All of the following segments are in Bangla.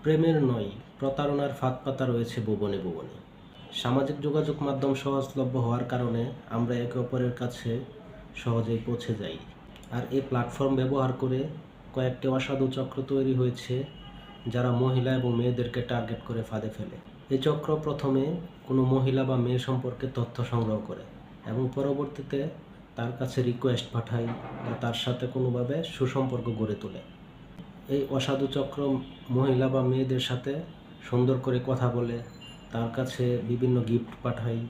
প্রেমের নয়, প্রতারণার ফাঁদ পাতা রয়েছে ভুবনে ভুবনে। সামাজিক যোগাযোগ মাধ্যম সহজলভ্য হওয়ার কারণে আমরা একে অপরের কাছে সহজেই পৌঁছে যাই। আর এই প্ল্যাটফর্ম ব্যবহার করে কয়েকটি অসাধু চক্র তৈরি হয়েছে, যারা মহিলা এবং মেয়েদেরকে টার্গেট করে ফাঁদে ফেলে। এই চক্র প্রথমে কোনো মহিলা বা মেয়ে সম্পর্কে তথ্য সংগ্রহ করে এবং পরবর্তীতে তার কাছে রিকোয়েস্ট পাঠায় বা তার সাথে কোনোভাবে সুসম্পর্ক গড়ে তোলে। এই অসাধু চক্র মহিলা বা মেয়েদের সাথে সুন্দর করে কথা বলে, তার কাছে বিভিন্ন গিফট পাঠায়,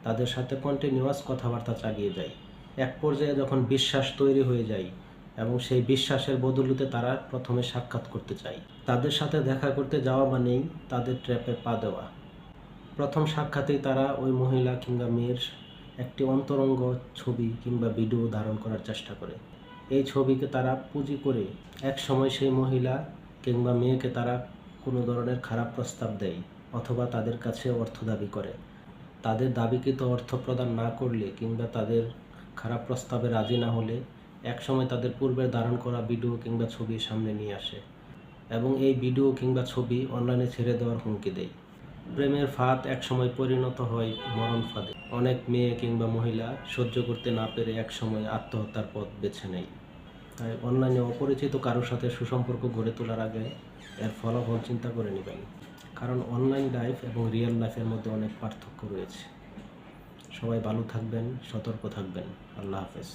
তাদের সাথে কন্টিনিউয়াস কথাবার্তা চালিয়ে যায়। এক পর্যায়ে যখন বিশ্বাস তৈরি হয়ে যায় এবং সেই বিশ্বাসের বদৌলতে তারা প্রথমে সাক্ষাৎ করতে চায়, তাদের সাথে দেখা করতে যাওয়া মানেই তাদের ট্র্যাপে পা দেওয়া। প্রথম সাক্ষাতেই তারা ওই মহিলা কিংবা মেয়ের একটি অন্তরঙ্গ ছবি কিংবা ভিডিও ধারণ করার চেষ্টা করে। এই ছবিকে তারা পুঁজি করে একসময় সেই মহিলা কিংবা মেয়েকে তারা কোনো ধরনের খারাপ প্রস্তাব দেয় অথবা তাদের কাছে অর্থ দাবি করে। তাদের দাবিকৃত অর্থ প্রদান না করলে কিংবা তাদের খারাপ প্রস্তাবে রাজি না হলে একসময় তাদের পূর্বের ধারণ করা ভিডিও কিংবা ছবি সামনে নিয়ে আসে এবং এই ভিডিও কিংবা ছবি অনলাইনে ছেড়ে দেওয়ার হুমকি দেয়। প্রেমের ফাঁদ একসময় পরিণত হয় মরণ ফাঁদে। অনেক মেয়ে কিংবা মহিলা সহ্য করতে না পেরে একসময় আত্মহত্যার পথ বেছে নেয়। তাই অনলাইনে অপরিচিত কারোর সাথে সুসম্পর্ক গড়ে তোলার আগে এর ফলাফল চিন্তা করে নেবেন, কারণ অনলাইন লাইফ এবং রিয়েল লাইফের মধ্যে অনেক পার্থক্য রয়েছে। সবাই ভালো থাকবেন, সতর্ক থাকবেন। আল্লাহ হাফেজ।